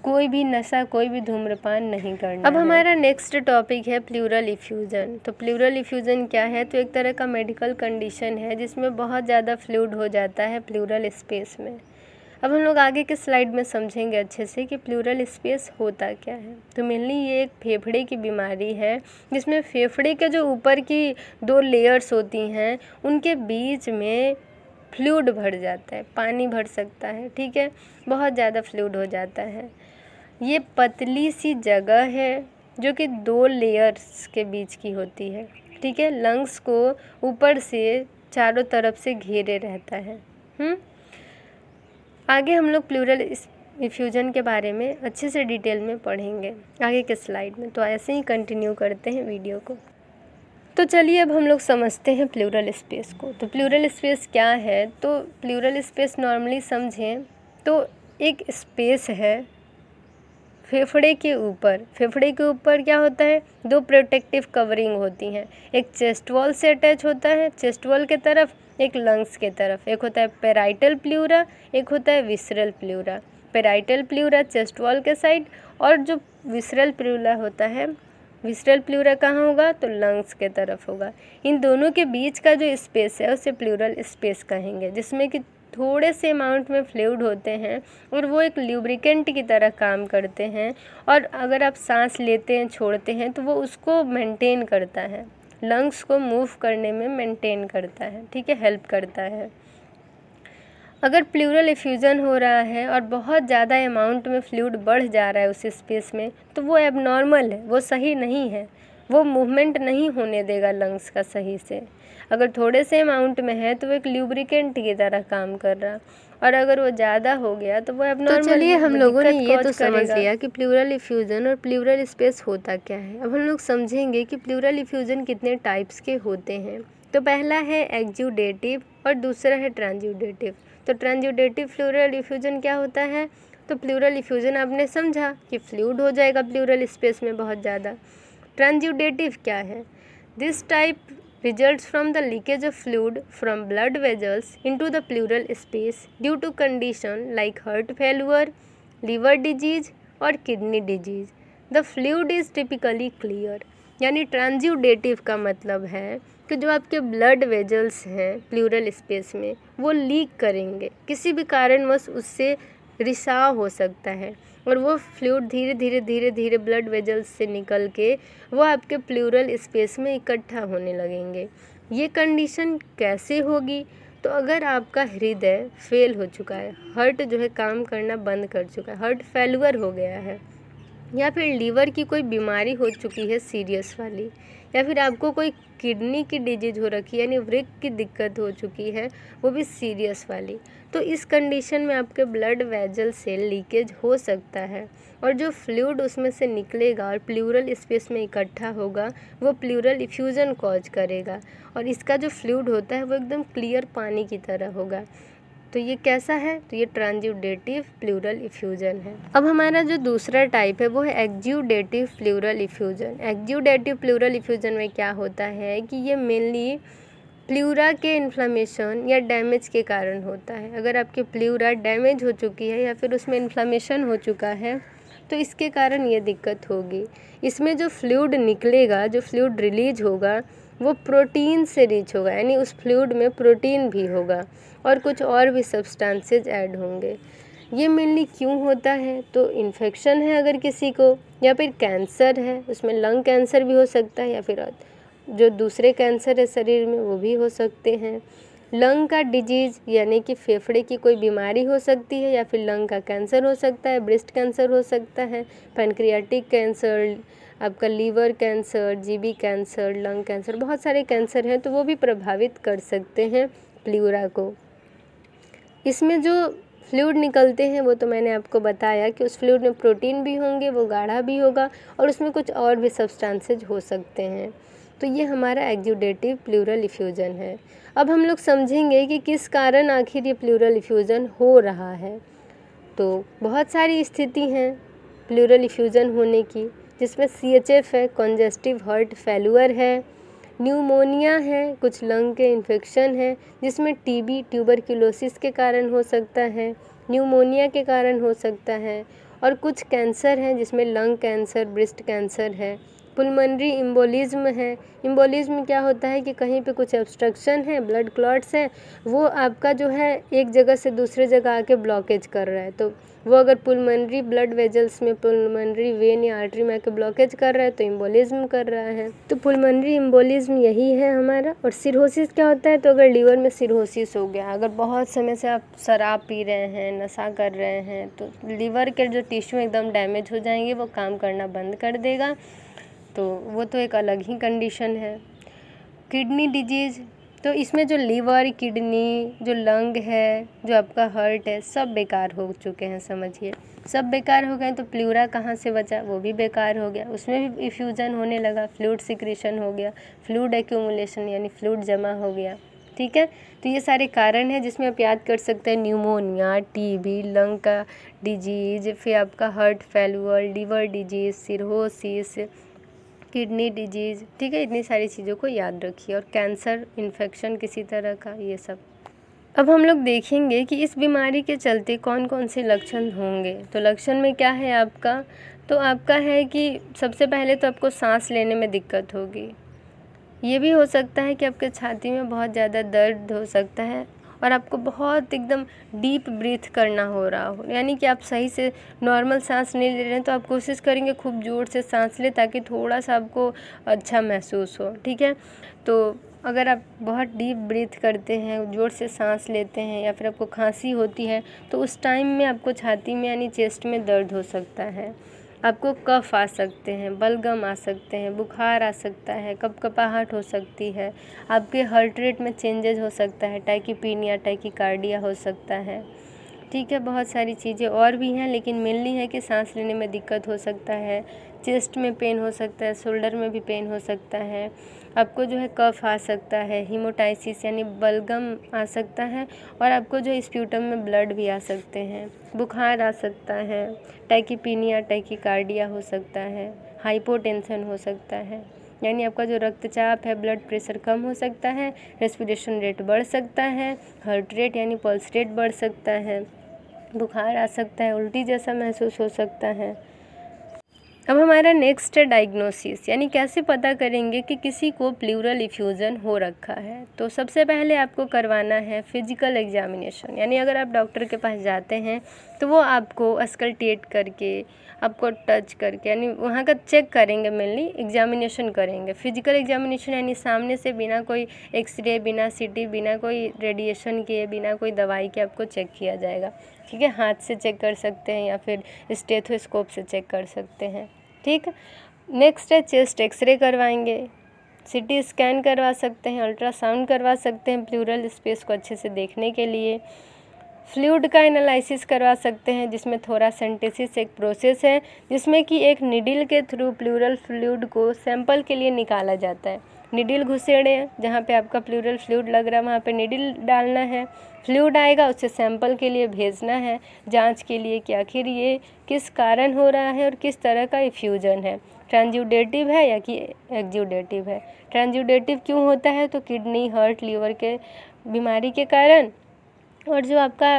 कोई भी नशा, कोई भी धूम्रपान नहीं करना। अब हमारा नेक्स्ट टॉपिक है प्लूरल इफ्यूज़न। तो प्लूरल इफ्यूज़न क्या है? तो एक तरह का मेडिकल कंडीशन है जिसमें बहुत ज़्यादा फ्लूइड हो जाता है प्लूरल स्पेस में। अब हम लोग आगे के स्लाइड में समझेंगे अच्छे से कि प्लूरल स्पेस होता क्या है। तो मेनली ये एक फेफड़े की बीमारी है जिसमें फेफड़े के जो ऊपर की 2 लेयर्स होती हैं उनके बीच में फ्लूइड भर जाता है, पानी भर सकता है, ठीक है, बहुत ज़्यादा फ्लूइड हो जाता है। ये पतली सी जगह है जो कि 2 लेयर्स के बीच की होती है, ठीक है। लंग्स को ऊपर से चारों तरफ से घेरे रहता है। आगे हम लोग प्लूरल इफ्यूजन के बारे में अच्छे से डिटेल में पढ़ेंगे आगे के स्लाइड में। तो ऐसे ही कंटिन्यू करते हैं वीडियो को। तो चलिए अब हम लोग समझते हैं प्लूरल स्पेस को। तो प्लूरल स्पेस क्या है? तो प्लूरल स्पेस नॉर्मली समझें तो एक स्पेस है फेफड़े के ऊपर। फेफड़े के ऊपर क्या होता है? 2 प्रोटेक्टिव कवरिंग होती हैं। एक चेस्ट वॉल से अटैच होता है, चेस्ट वॉल के तरफ, एक लंग्स के तरफ। एक होता है पेराइटल प्लूरा, एक होता है visceral pleura. Parietal pleura chest wall के साइड, और जो विसरल प्लूरा होता है, विसरल प्लूरा कहाँ होगा? तो लंग्स के तरफ होगा। इन दोनों के बीच का जो स्पेस है उसे प्लूरल स्पेस कहेंगे, जिसमें कि थोड़े से अमाउंट में फ्लूइड होते हैं और वो एक ल्यूब्रिकेंट की तरह काम करते हैं। और अगर आप सांस लेते हैं, छोड़ते हैं, तो वो उसको मेंटेन करता है, लंग्स को मूव करने में मेंटेन करता है, ठीक है, हेल्प करता है। अगर प्लूरल इफ्यूज़न हो रहा है और बहुत ज़्यादा अमाउंट में फ्लूइड बढ़ जा रहा है उस स्पेस में, तो वो एबनॉर्मल है, वो सही नहीं है, वो मूवमेंट नहीं होने देगा लंग्स का सही से। अगर थोड़े से अमाउंट में है तो वो एक ल्यूब्रिकेंट की तरह काम कर रहा, और अगर वो ज़्यादा हो गया तो वो एबनॉर्मल। तो चलिए हम लोगों ने ये तो समझ लिया कि प्लूरल इफ्यूज़न और प्लूरल स्पेस होता क्या है। अब हम लोग समझेंगे कि प्लूरल इफ्यूज़न कितने टाइप्स के होते हैं। तो पहला है एक्जुडेटिव और दूसरा है ट्रांजुडेटिव। तो ट्रांजुडेटिव प्लूरल इफ्यूज़न क्या होता है? तो प्लूरल इफ्यूज़न आपने समझा कि फ्लूइड हो जाएगा प्लूरल स्पेस में बहुत ज़्यादा। ट्रांजुडेटिव क्या है? This type results from the leakage of fluid from blood vessels into the pleural space due to condition like heart failure, liver disease और kidney disease. The fluid is typically clear. यानी ट्रांजुडेटिव का मतलब है कि जो आपके ब्लड वेजल्स हैं प्लूरल स्पेस में वो लीक करेंगे, किसी भी कारणवश उससे रिसाव हो सकता है और वो फ्लूइड धीरे धीरे ब्लड वेजल्स से निकल के वो आपके प्लूरल स्पेस में इकट्ठा होने लगेंगे। ये कंडीशन कैसे होगी? तो अगर आपका हृदय फेल हो चुका है, हार्ट जो है काम करना बंद कर चुका है, हार्ट फेलुअर हो गया है, या फिर लीवर की कोई बीमारी हो चुकी है सीरियस वाली, या फिर आपको कोई किडनी की डिजीज हो रखी है यानी वृक्क की दिक्कत हो चुकी है वो भी सीरियस वाली, तो इस कंडीशन में आपके ब्लड वेजल से लीकेज हो सकता है और जो फ्लूइड उसमें से निकलेगा और प्लूरल स्पेस में इकट्ठा होगा वो प्लूरल इफ्यूज़न कॉज करेगा और इसका जो फ्लूइड होता है वो एकदम क्लियर पानी की तरह होगा। तो ये कैसा है? तो ये ट्रांजुडेटिव प्लूरल इफ्यूज़न है। अब हमारा जो दूसरा टाइप है वो है एक्जुडेटिव प्लूरल इफ्यूज़न। एक्जुडेटिव प्लूरल इफ्यूज़न में क्या होता है कि ये मेनली प्लूरा के इन्फ्लेमेशन या डैमेज के कारण होता है। अगर आपकी प्लूरा डैमेज हो चुकी है या फिर उसमें इन्फ्लेमेशन हो चुका है तो इसके कारण ये दिक्कत होगी। इसमें जो फ्लूइड निकलेगा, जो फ्लूइड रिलीज होगा वो प्रोटीन से रिच होगा, यानी उस फ्लूइड में प्रोटीन भी होगा और कुछ और भी सब्सटेंसेज ऐड होंगे। ये मेनली क्यों होता है? तो इन्फेक्शन है अगर किसी को, या फिर कैंसर है, उसमें लंग कैंसर भी हो सकता है, या फिर जो दूसरे कैंसर है शरीर में वो भी हो सकते हैं। लंग का डिजीज़ यानी कि फेफड़े की कोई बीमारी हो सकती है, या फिर लंग का कैंसर हो सकता है, ब्रेस्ट कैंसर हो सकता है, पैनक्रियाटिक कैंसर, आपका liver cancer, GB cancer, lung cancer, बहुत सारे कैंसर हैं तो वो भी प्रभावित कर सकते हैं प्लूरा को। इसमें जो फ्लूइड निकलते हैं वो तो मैंने आपको बताया कि उस फ्लूइड में प्रोटीन भी होंगे, वो गाढ़ा भी होगा और उसमें कुछ और भी सब्सटेंसेज हो सकते हैं। तो ये हमारा एक्जुडेटिव प्लूरल इफ्यूज़न है। अब हम लोग समझेंगे कि किस कारण आखिर ये प्लूरल इफ्यूज़न हो रहा है। तो बहुत सारी स्थिति हैं प्लूरल इफ्यूज़न होने की, जिसमें CHF है, कॉन्जेस्टिव हार्ट फेलुअर है, न्यूमोनिया है, कुछ लंग के इन्फेक्शन है, जिसमें TB ट्यूबरक्यूलोसिस के कारण हो सकता है, न्यूमोनिया के कारण हो सकता है, और कुछ कैंसर हैं जिसमें लंग कैंसर, ब्रेस्ट कैंसर है। पुलमनरी एम्बोलिज्म है। एम्बोलिज्म क्या होता है कि कहीं पे कुछ ऑब्स्ट्रक्शन है, ब्लड क्लॉट्स हैं, वो आपका जो है एक जगह से दूसरे जगह आके ब्लॉकेज कर रहा है, तो वो अगर पुलमनरी ब्लड वेजल्स में, पुलमनरी वेन या आर्टरी में आके ब्लॉकेज कर रहा है तो एम्बोलिज्म कर रहा है। तो पुलमनरी एम्बोलिज्म यही है हमारा। और सिरोसिस क्या होता है, तो अगर लीवर में सिरोसिस हो गया, अगर बहुत समय से आप शराब पी रहे हैं, नशा कर रहे हैं, तो लीवर के जो टिश्यू एकदम डैमेज हो जाएंगे, वो काम करना बंद कर देगा, तो वो तो एक अलग ही कंडीशन है। किडनी डिजीज़, तो इसमें जो लीवर, किडनी, जो लंग है, जो आपका हार्ट है, सब बेकार हो चुके हैं, समझिए सब बेकार हो गए। तो प्लूरा कहाँ से बचा, वो भी बेकार हो गया, उसमें भी इफ्यूज़न होने लगा, फ्लूइड सिक्रेशन हो गया, फ्लूइड एक्यूमुलेशन यानी फ्लूइड जमा हो गया। ठीक है, तो ये सारे कारण हैं जिसमें आप याद कर सकते हैं न्यूमोनिया, टीबी, लंग का डिजीज़, फिर आपका heart failure, liver disease, cirrhosis, kidney disease. ठीक है, इतनी सारी चीज़ों को याद रखिए, और कैंसर, इन्फेक्शन किसी तरह का, ये सब। अब हम लोग देखेंगे कि इस बीमारी के चलते कौन कौन से लक्षण होंगे। तो लक्षण में क्या है आपका, तो आपका है कि सबसे पहले तो आपको सांस लेने में दिक्कत होगी। ये भी हो सकता है कि आपके छाती में बहुत ज़्यादा दर्द हो सकता है और आपको बहुत एकदम डीप ब्रीथ करना हो रहा हो, यानी कि आप सही से नॉर्मल सांस नहीं ले रहे हैं, तो आप कोशिश करेंगे खूब ज़ोर से सांस लें ताकि थोड़ा सा आपको अच्छा महसूस हो। ठीक है, तो अगर आप बहुत डीप ब्रीथ करते हैं, ज़ोर से सांस लेते हैं, या फिर आपको खांसी होती है, तो उस टाइम में आपको छाती में यानी चेस्ट में दर्द हो सकता है, आपको कफ आ सकते हैं, बलगम आ सकते हैं, बुखार आ सकता है, कपकपाहट हो सकती है, आपके हार्ट रेट में चेंजेस हो सकता है, टाइकीपीनिया, टाइकीकार्डिया हो सकता है। ठीक है, बहुत सारी चीज़ें और भी हैं, लेकिन मेनली है कि सांस लेने में दिक्कत हो सकता है, चेस्ट में पेन हो सकता है, शोल्डर में भी पेन हो सकता है, आपको जो है कफ आ सकता है, हीमोटाइसिस यानी बलगम आ सकता है, और आपको जो स्प्यूटम में ब्लड भी आ सकते हैं, बुखार आ सकता है, टाइकीपीनिया, टाइकीकार्डिया हो सकता है, हाइपोटेंशन हो सकता है, यानी आपका जो रक्तचाप है, ब्लड प्रेशर कम हो सकता है, रेस्पिरेशन रेट बढ़ सकता है, हार्ट रेट यानी पल्स रेट बढ़ सकता है, बुखार आ सकता है, उल्टी जैसा महसूस हो सकता है। अब हमारा नेक्स्ट है डायग्नोसिस, यानी कैसे पता करेंगे कि किसी को प्लूरल इफ्यूज़न हो रखा है। तो सबसे पहले आपको करवाना है फिजिकल एग्जामिनेशन, यानी अगर आप डॉक्टर के पास जाते हैं तो वो आपको अस्कल्टेट करके, आपको टच करके, यानी वहाँ का चेक करेंगे, मेनली एग्जामिनेशन करेंगे। फिजिकल एग्जामिनेशन यानी सामने से बिना कोई एक्सरे, बिना सीटी, बिना कोई रेडिएशन के, बिना कोई दवाई के आपको चेक किया जाएगा। ठीक है, हाथ से चेक कर सकते हैं या फिर स्टेथोस्कोप से चेक कर सकते हैं। ठीक, नेक्स्ट है चेस्ट एक्सरे करवाएंगे, सीटी स्कैन करवा सकते हैं, अल्ट्रासाउंड करवा सकते हैं प्लूरल स्पेस को अच्छे से देखने के लिए। फ्लूइड का एनालिसिस करवा सकते हैं, जिसमें थोरासेंटेसिस एक प्रोसेस है जिसमें कि एक निडिल के थ्रू प्लूरल फ्लूइड को सैंपल के लिए निकाला जाता है। निडिल घुसेड़े, जहाँ पे आपका प्लूरल फ्लूइड लग रहा है वहाँ पे निडिल डालना है, फ्लूइड आएगा, उसे सैंपल के लिए भेजना है जांच के लिए कि आखिर ये किस कारण हो रहा है और किस तरह का इफ्यूजन है, ट्रांसजुडेटिव है या कि एक्जुडेटिव है। ट्रांसजुडेटिव क्यों होता है, तो किडनी, हार्ट, लीवर के बीमारी के कारण, और जो आपका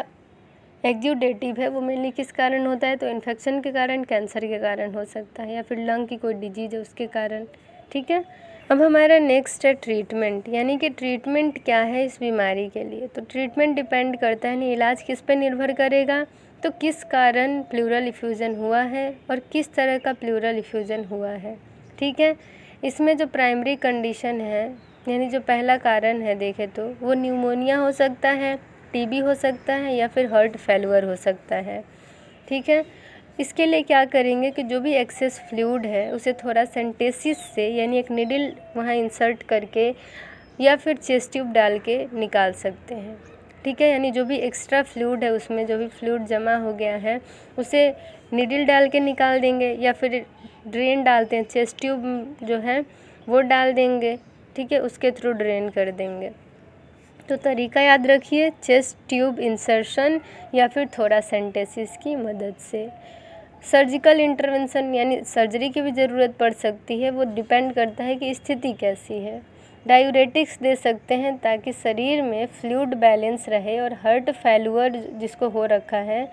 एक्जुडेटिव है वो मेनली किस कारण होता है, तो इन्फेक्शन के कारण, कैंसर के कारण हो सकता है, या फिर लंग की कोई डिजीज़ है उसके कारण। ठीक है, अब हमारा नेक्स्ट है ट्रीटमेंट, यानी कि ट्रीटमेंट क्या है इस बीमारी के लिए। तो ट्रीटमेंट डिपेंड करता है, नहीं इलाज किस पे निर्भर करेगा, तो किस कारण प्लूरल इफ्यूज़न हुआ है और किस तरह का प्लूरल इफ्यूज़न हुआ है। ठीक है, इसमें जो प्राइमरी कंडीशन है, यानी जो पहला कारण है देखें तो वो न्यूमोनिया हो सकता है, टीबी हो सकता है, या फिर हार्ट फेल्यूर हो सकता है। ठीक है, इसके लिए क्या करेंगे कि जो भी एक्सेस फ्लूइड है उसे थोरासेंटेसिस से, यानी एक निडिल वहाँ इंसर्ट करके या फिर चेस्ट ट्यूब डाल के निकाल सकते हैं। ठीक है, यानी जो भी एक्स्ट्रा फ्लूइड है उसमें जो भी फ्लूइड जमा हो गया है उसे निडिल डाल के निकाल देंगे, या फिर ड्रेन डालते हैं, चेस्ट ट्यूब जो है वो डाल देंगे। ठीक है, उसके थ्रू ड्रेन कर देंगे। तो तरीका याद रखिए, चेस्ट ट्यूब इंसर्शन या फिर थोरासेंटेसिस की मदद से। सर्जिकल इंटरवेंशन यानी सर्जरी की भी ज़रूरत पड़ सकती है, वो डिपेंड करता है कि स्थिति कैसी है। डायूरेटिक्स दे सकते हैं ताकि शरीर में फ्लूइड बैलेंस रहे और हार्ट फेल्यूर जिसको हो रखा है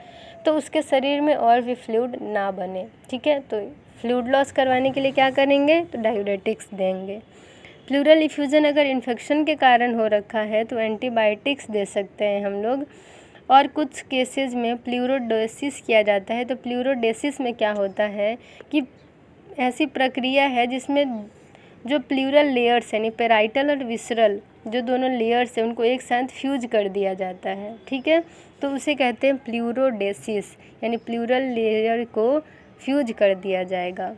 तो उसके शरीर में और भी फ्लूइड ना बने। ठीक है, तो फ्लूइड लॉस करवाने के लिए क्या करेंगे, तो डायूरेटिक्स देंगे। प्लूरल इफ्यूज़न अगर इन्फेक्शन के कारण हो रखा है तो एंटीबायोटिक्स दे सकते हैं हम लोग। और कुछ केसेस में प्लूरोडेसिस किया जाता है। तो प्लूरोडेसिस में क्या होता है कि ऐसी प्रक्रिया है जिसमें जो प्लूरल लेयर्स यानी पेराइटल और विसरल जो दोनों लेयर्स हैं उनको एक साथ फ्यूज कर दिया जाता है। ठीक है, तो उसे कहते हैं प्लूरोडेसिस, यानी प्लूरल लेयर को फ्यूज कर दिया जाएगा।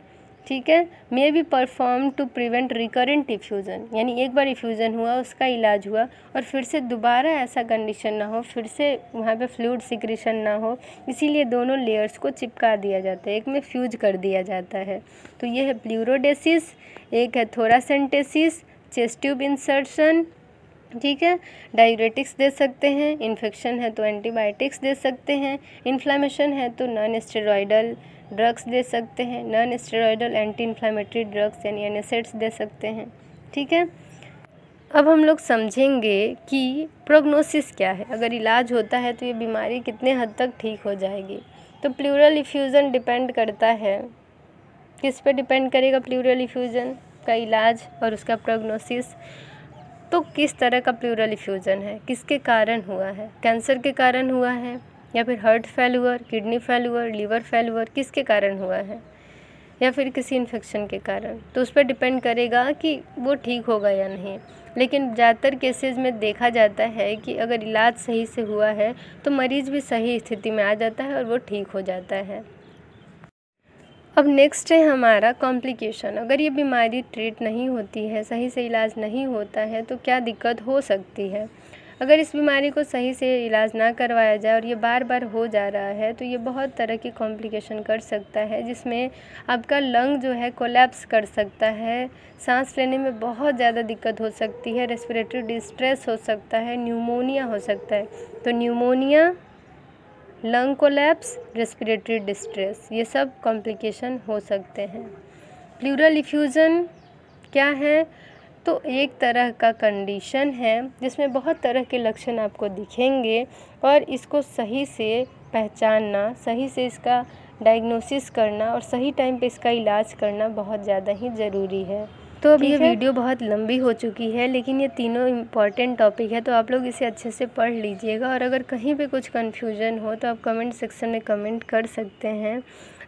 ठीक है, may be perform to prevent recurrent effusion, यानी एक बार इफ्यूज़न हुआ उसका इलाज हुआ और फिर से दोबारा ऐसा कंडीशन ना हो, फिर से वहाँ पे फ्लूइड सिक्रेशन ना हो, इसीलिए दोनों लेयर्स को चिपका दिया जाता है, एक में फ्यूज कर दिया जाता है। तो ये है प्लूरोडेसिस। एक है थोरासेंटेसिस, चेस्ट ट्यूब इंसर्शन। ठीक है, डायूरेटिक्स दे सकते हैं, इन्फेक्शन है तो एंटीबायोटिक्स दे सकते हैं, इन्फ्लामेशन है तो नॉन स्टेरॉयडल ड्रग्स दे सकते हैं, non steroidal anti inflammatory drugs यानी एनएसएड्स दे सकते हैं। ठीक है, अब हम लोग समझेंगे कि प्रोग्नोसिस क्या है, अगर इलाज होता है तो ये बीमारी कितने हद तक ठीक हो जाएगी। तो प्लूरल इफ्यूज़न डिपेंड करता है, किस पे डिपेंड करेगा प्लूरल इफ्यूज़न का इलाज और उसका प्रोग्नोसिस। तो किस तरह का प्लूरल इफ्यूज़न है, किसके कारण हुआ है, कैंसर के कारण हुआ है या फिर heart failure, kidney failure, liver failure, किसके कारण हुआ है या फिर किसी इन्फेक्शन के कारण, तो उस पर डिपेंड करेगा कि वो ठीक होगा या नहीं। लेकिन ज़्यादातर केसेस में देखा जाता है कि अगर इलाज सही से हुआ है तो मरीज़ भी सही स्थिति में आ जाता है और वो ठीक हो जाता है। अब नेक्स्ट है हमारा कॉम्प्लिकेशन। अगर ये बीमारी ट्रीट नहीं होती है, सही से इलाज नहीं होता है तो क्या दिक्कत हो सकती है। अगर इस बीमारी को सही से इलाज ना करवाया जाए और ये बार बार हो जा रहा है तो ये बहुत तरह की कॉम्प्लिकेशन कर सकता है, जिसमें आपका लंग जो है कोलैप्स कर सकता है, सांस लेने में बहुत ज़्यादा दिक्कत हो सकती है, रेस्पिरेटरी डिस्ट्रेस हो सकता है, न्यूमोनिया हो सकता है। तो pneumonia, lung collapse, respiratory distress, ये सब कॉम्प्लिकेशन हो सकते हैं। प्लूरल इफ्यूज़न क्या है, तो एक तरह का कंडीशन है जिसमें बहुत तरह के लक्षण आपको दिखेंगे और इसको सही से पहचानना, सही से इसका डायग्नोसिस करना और सही टाइम पे इसका इलाज करना बहुत ज़्यादा ही ज़रूरी है। तो अब ये वीडियो बहुत लंबी हो चुकी है, लेकिन ये तीनों इम्पॉर्टेंट टॉपिक है तो आप लोग इसे अच्छे से पढ़ लीजिएगा। और अगर कहीं पे कुछ कन्फ्यूजन हो तो आप कमेंट सेक्शन में कमेंट कर सकते हैं।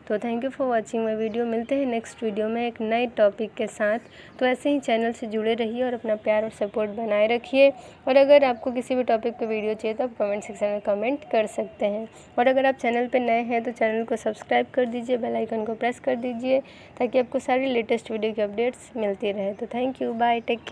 तो thank you for watching my video. मिलते हैं नेक्स्ट वीडियो में एक नए टॉपिक के साथ। तो ऐसे ही चैनल से जुड़े रहिए और अपना प्यार और सपोर्ट बनाए रखिए। और अगर आपको किसी भी टॉपिक पे वीडियो चाहिए तो आप कमेंट सेक्शन में कमेंट कर सकते हैं। और अगर आप चैनल पे नए हैं तो चैनल को सब्सक्राइब कर दीजिए, बेल आइकन को प्रेस कर दीजिए ताकि आपको सारी लेटेस्ट वीडियो की अपडेट्स मिलती रहे। तो thank you, bye, take care.